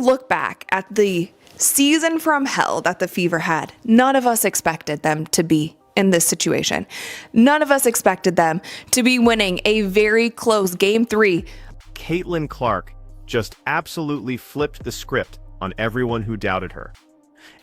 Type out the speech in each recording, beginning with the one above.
look back at the season from hell that the Fever had, none of us expected them to be in this situation. None of us expected them to be winning a very close Game 3. Caitlin Clark just absolutely flipped the script on everyone who doubted her.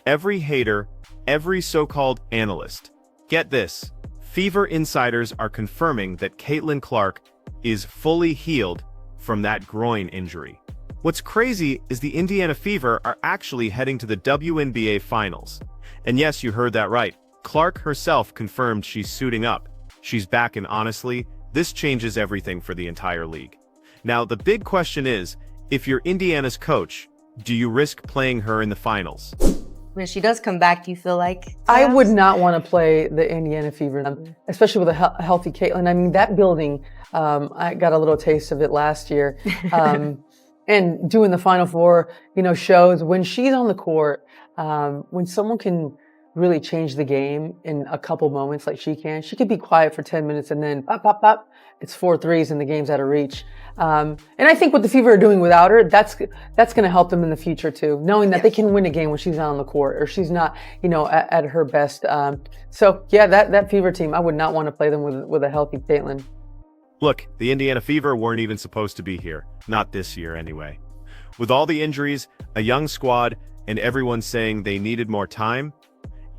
Every hater, every so-called analyst. Get this, Fever insiders are confirming that Caitlin Clark is fully healed from that groin injury. What's crazy is the Indiana Fever are actually heading to the WNBA Finals. And yes, you heard that right. Clark herself confirmed she's suiting up. She's back, and honestly, this changes everything for the entire league. Now, the big question is, if you're Indiana's coach, do you risk playing her in the finals? When she does come back, do you feel like I would not want to play the Indiana Fever, especially with a healthy Caitlin. I mean, that building, I got a little taste of it last year. And doing the Final Four, shows when she's on the court, when someone can really change the game in a couple moments like she can. She could be quiet for 10 minutes and then pop, pop, pop. It's 4 threes and the game's out of reach. And I think what the Fever are doing without her, that's going to help them in the future too, knowing that they can win a game when she's not on the court or she's not, at her best. So yeah, that Fever team, I would not want to play them with a healthy Caitlin. Look, the Indiana Fever weren't even supposed to be here. Not this year anyway. With all the injuries, a young squad, and everyone saying they needed more time,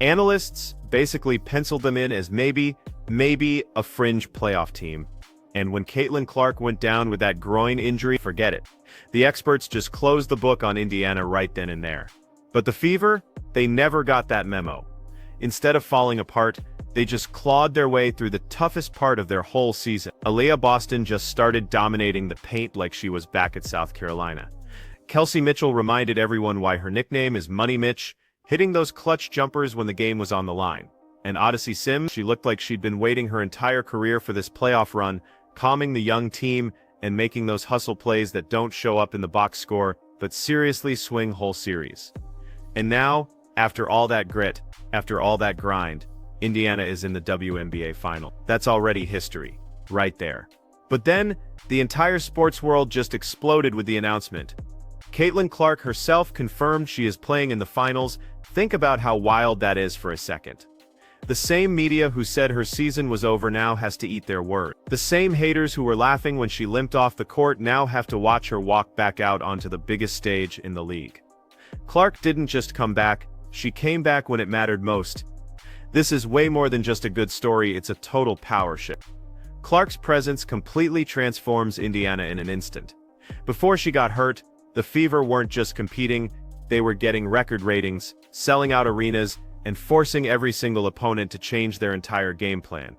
analysts basically penciled them in as maybe a fringe playoff team. And when Caitlin Clark went down with that groin injury, forget it. The experts just closed the book on Indiana right then and there. But the Fever, they never got that memo. Instead of falling apart, they just clawed their way through the toughest part of their whole season. Aliyah Boston just started dominating the paint like she was back at South Carolina. Kelsey Mitchell reminded everyone why her nickname is Money Mitch, hitting those clutch jumpers when the game was on the line. And Odyssey Sims, she looked like she'd been waiting her entire career for this playoff run, calming the young team and making those hustle plays that don't show up in the box score, but seriously swing whole series. And now, after all that grit, after all that grind, Indiana is in the WNBA final. That's already history, right there. But then, the entire sports world just exploded with the announcement. Caitlin Clark herself confirmed she is playing in the finals. Think about how wild that is for a second. The same media who said her season was over now has to eat their word. The same haters who were laughing when she limped off the court now have to watch her walk back out onto the biggest stage in the league. Clark didn't just come back, she came back when it mattered most. This is way more than just a good story, it's a total power shift. Clark's presence completely transforms Indiana in an instant. Before she got hurt, the Fever weren't just competing, they were getting record ratings, selling out arenas, and forcing every single opponent to change their entire game plan.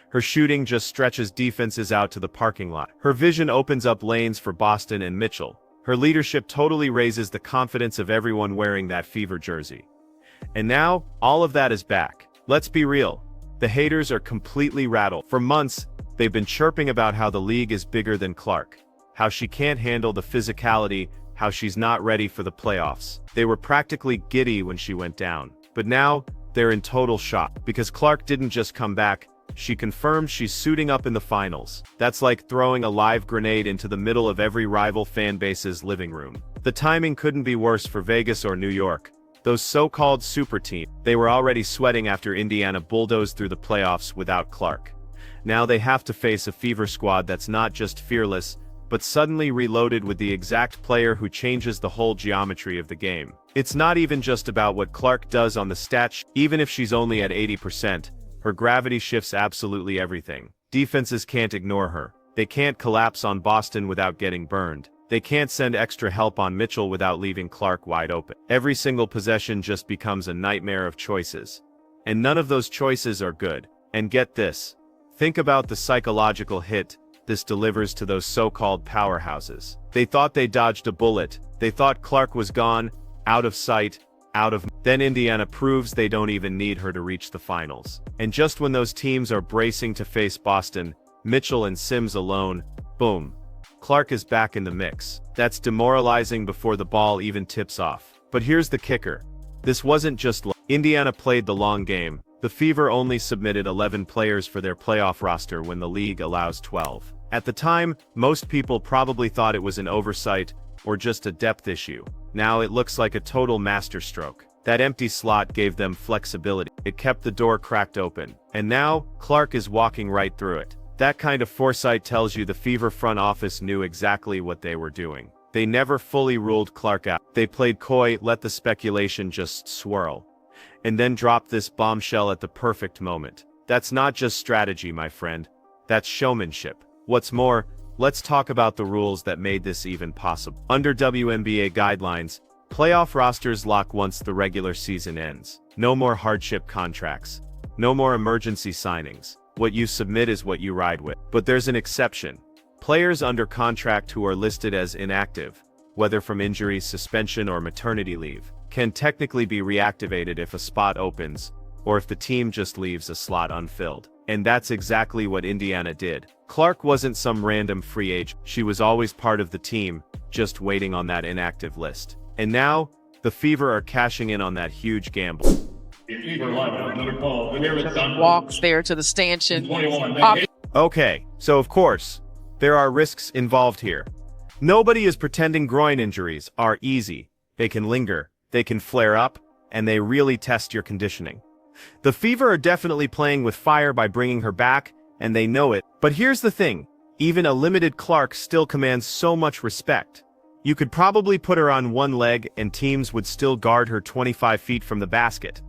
Her shooting just stretches defenses out to the parking lot. Her vision opens up lanes for Boston and Mitchell. Her leadership totally raises the confidence of everyone wearing that Fever jersey. And now, all of that is back. Let's be real. The haters are completely rattled. For months, they've been chirping about how the league is bigger than Clark, how she can't handle the physicality, how she's not ready for the playoffs. They were practically giddy when she went down. But now, they're in total shock, because Clark didn't just come back, she confirmed she's suiting up in the finals. That's like throwing a live grenade into the middle of every rival fan base's living room. The timing couldn't be worse for Vegas or New York. Those so-called super teams, they were already sweating after Indiana bulldozed through the playoffs without Clark. Now they have to face a Fever squad that's not just fearless, but suddenly reloaded with the exact player who changes the whole geometry of the game. It's not even just about what Clark does on the stat sheet. Even if she's only at 80%, her gravity shifts absolutely everything. Defenses can't ignore her. They can't collapse on Boston without getting burned. They can't send extra help on Mitchell without leaving Clark wide open. Every single possession just becomes a nightmare of choices. And none of those choices are good. And get this. Think about the psychological hit this delivers to those so-called powerhouses. They thought they dodged a bullet. They thought Clark was gone, out of sight, out of... Then Indiana proves they don't even need her to reach the finals. And just when those teams are bracing to face Boston, Mitchell and Sims alone, boom. Clark is back in the mix. That's demoralizing before the ball even tips off. But here's the kicker. This wasn't just luck. Indiana played the long game. The Fever only submitted 11 players for their playoff roster when the league allows 12. At the time, most people probably thought it was an oversight or just a depth issue. Now it looks like a total masterstroke. That empty slot gave them flexibility. It kept the door cracked open. And now, Clark is walking right through it. That kind of foresight tells you the Fever front office knew exactly what they were doing. They never fully ruled Clark out. They played coy, let the speculation just swirl, and then dropped this bombshell at the perfect moment. That's not just strategy, my friend. That's showmanship. What's more, let's talk about the rules that made this even possible. Under WNBA guidelines, playoff rosters lock once the regular season ends. No more hardship contracts. No more emergency signings. What you submit is what you ride with. But there's an exception. Players under contract who are listed as inactive, whether from injury, suspension, or maternity leave, can technically be reactivated if a spot opens, or if the team just leaves a slot unfilled. And that's exactly what Indiana did. Clark wasn't some random free agent. She was always part of the team, just waiting on that inactive list. And now, the Fever are cashing in on that huge gamble. Walks there to the stanchion. Okay, so of course, there are risks involved here. Nobody is pretending groin injuries are easy. They can linger, they can flare up, and they really test your conditioning. The Fever are definitely playing with fire by bringing her back, and they know it. But here's the thing, even a limited Clark still commands so much respect. You could probably put her on one leg and teams would still guard her 25 feet from the basket.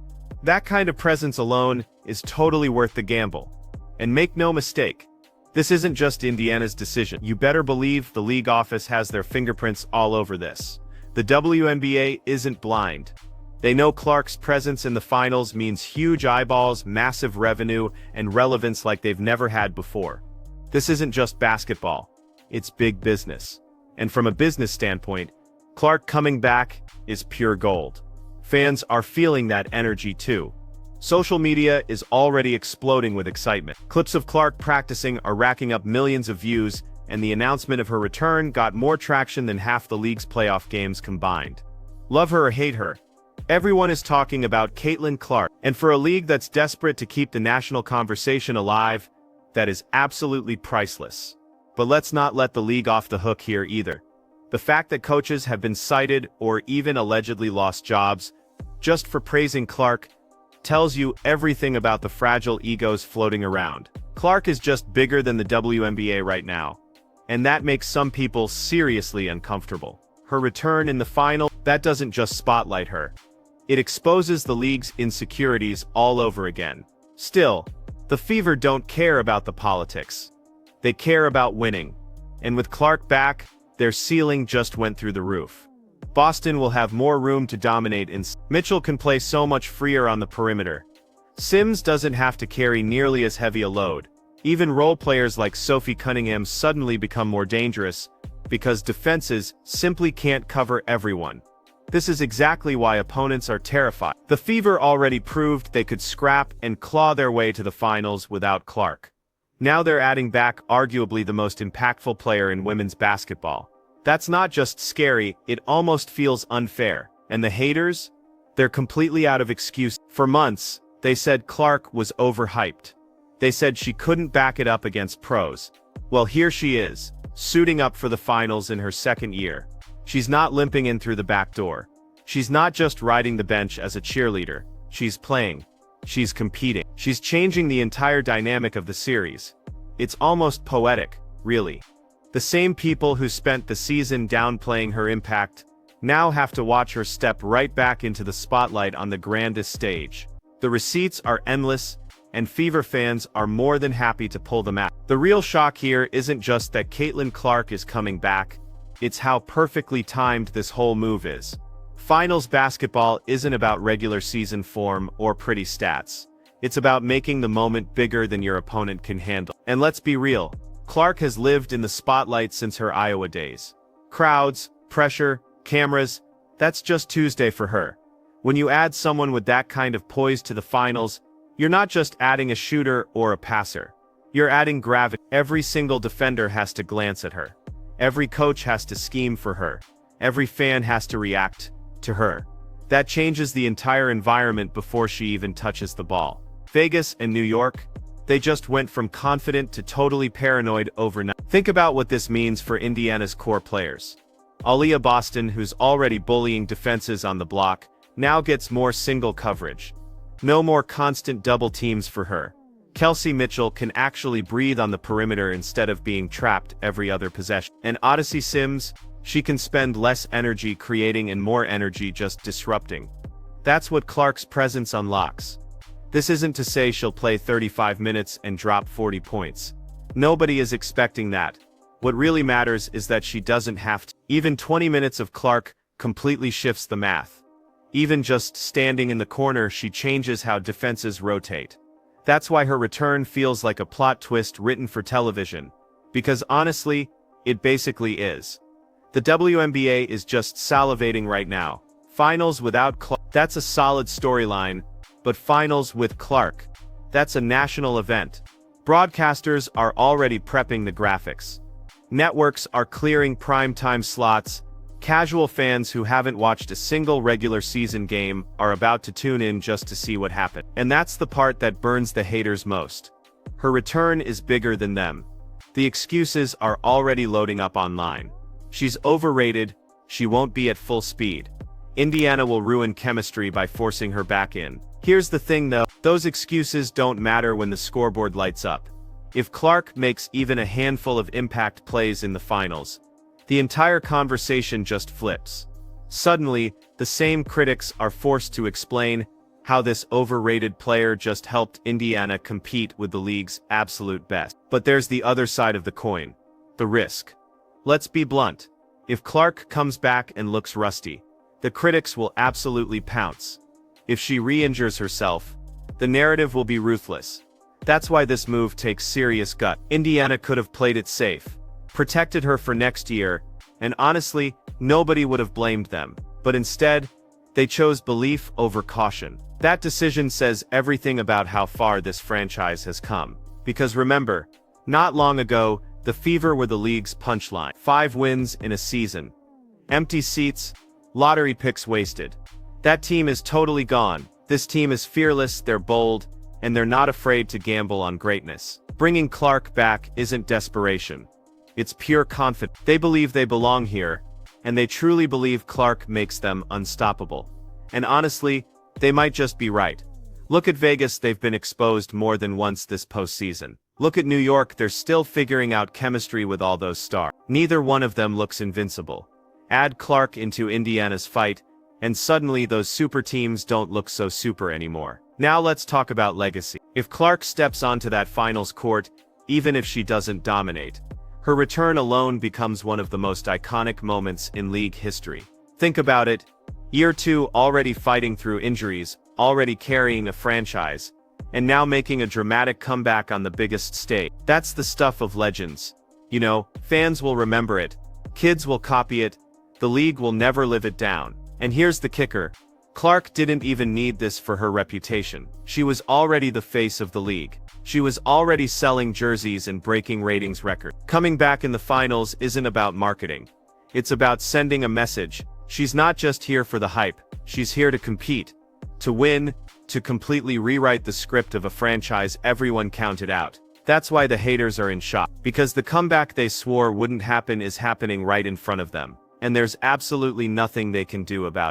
That kind of presence alone is totally worth the gamble. And make no mistake, this isn't just Indiana's decision. You better believe the league office has their fingerprints all over this. The WNBA isn't blind. They know Clark's presence in the finals means huge eyeballs, massive revenue, and relevance like they've never had before. This isn't just basketball. It's big business. And from a business standpoint, Clark coming back is pure gold. Fans are feeling that energy too. Social media is already exploding with excitement. Clips of Clark practicing are racking up millions of views, and the announcement of her return got more traction than half the league's playoff games combined. Love her or hate her, everyone is talking about Caitlin Clark. And for a league that's desperate to keep the national conversation alive, that is absolutely priceless. But let's not let the league off the hook here either. The fact that coaches have been cited or even allegedly lost jobs just for praising Clark tells you everything about the fragile egos floating around. Clark is just bigger than the WNBA right now, and that makes some people seriously uncomfortable. Her return in the final, that doesn't just spotlight her. It exposes the league's insecurities all over again. Still, the Fever don't care about the politics. They care about winning. And with Clark back, their ceiling just went through the roof. Boston will have more room to dominate and Mitchell can play so much freer on the perimeter. Sims doesn't have to carry nearly as heavy a load. Even role players like Sophie Cunningham suddenly become more dangerous because defenses simply can't cover everyone. This is exactly why opponents are terrified. The Fever already proved they could scrap and claw their way to the finals without Clark. Now they're adding back arguably the most impactful player in women's basketball. That's not just scary, it almost feels unfair. And the haters? They're completely out of excuse. For months, they said Clark was overhyped. They said she couldn't back it up against pros. Well, here she is, suiting up for the finals in her second year. She's not limping in through the back door. She's not just riding the bench as a cheerleader. She's playing. She's competing. She's changing the entire dynamic of the series. It's almost poetic, really. The same people who spent the season downplaying her impact now have to watch her step right back into the spotlight on the grandest stage. The receipts are endless, and Fever fans are more than happy to pull them out. The real shock here isn't just that Caitlin Clark is coming back, it's how perfectly timed this whole move is. Finals basketball isn't about regular season form or pretty stats. It's about making the moment bigger than your opponent can handle. And let's be real, Clark has lived in the spotlight since her Iowa days. Crowds, pressure, cameras, that's just Tuesday for her. When you add someone with that kind of poise to the finals, you're not just adding a shooter or a passer. You're adding gravity. Every single defender has to glance at her. Every coach has to scheme for her. Every fan has to react to her. That changes the entire environment before she even touches the ball. Vegas and New York, they just went from confident to totally paranoid overnight. Think about what this means for Indiana's core players. Aaliyah Boston, who's already bullying defenses on the block, now gets more single coverage. No more constant double teams for her. Kelsey Mitchell can actually breathe on the perimeter instead of being trapped every other possession. And Odyssey Sims, she can spend less energy creating and more energy just disrupting. That's what Clark's presence unlocks. This isn't to say she'll play 35 minutes and drop 40 points. Nobody is expecting that. What really matters is that she doesn't have to. Even 20 minutes of Clark completely shifts the math. Even just standing in the corner, she changes how defenses rotate. That's why her return feels like a plot twist written for television. Because honestly, it basically is. The WNBA is just salivating right now. Finals without Clark, that's a solid storyline, but finals with Clark, that's a national event. Broadcasters are already prepping the graphics. Networks are clearing primetime slots. Casual fans who haven't watched a single regular season game are about to tune in just to see what happened. And that's the part that burns the haters most. Her return is bigger than them. The excuses are already loading up online. She's overrated, she won't be at full speed. Indiana will ruin chemistry by forcing her back in. Here's the thing though, those excuses don't matter when the scoreboard lights up. If Clark makes even a handful of impact plays in the finals, the entire conversation just flips. Suddenly, the same critics are forced to explain how this overrated player just helped Indiana compete with the league's absolute best. But there's the other side of the coin, the risk. Let's be blunt. If Clark comes back and looks rusty, the critics will absolutely pounce. If she re-injures herself, the narrative will be ruthless. That's why this move takes serious gut. Indiana could have played it safe, protected her for next year, and honestly, nobody would have blamed them. But instead, they chose belief over caution. That decision says everything about how far this franchise has come. Because remember, not long ago, the Fever were the league's punchline. 5 wins in a season. Empty seats, lottery picks wasted. That team is totally gone. This team is fearless, they're bold, and they're not afraid to gamble on greatness. Bringing Clark back isn't desperation. It's pure confidence. They believe they belong here, and they truly believe Clark makes them unstoppable. And honestly, they might just be right. Look at Vegas, they've been exposed more than once this postseason. Look at New York, they're still figuring out chemistry with all those stars. Neither one of them looks invincible. Add Clark into Indiana's fight, and suddenly those super teams don't look so super anymore. Now let's talk about legacy. If Clark steps onto that finals court, even if she doesn't dominate, her return alone becomes one of the most iconic moments in league history. Think about it. Year 2 already fighting through injuries, already carrying a franchise, and now making a dramatic comeback on the biggest stage. That's the stuff of legends. You know, fans will remember it, kids will copy it, the league will never live it down. And here's the kicker. Clark didn't even need this for her reputation. She was already the face of the league. She was already selling jerseys and breaking ratings records. Coming back in the finals isn't about marketing. It's about sending a message. She's not just here for the hype. She's here to compete, to win, to completely rewrite the script of a franchise everyone counted out. That's why the haters are in shock. Because the comeback they swore wouldn't happen is happening right in front of them. And there's absolutely nothing they can do about it.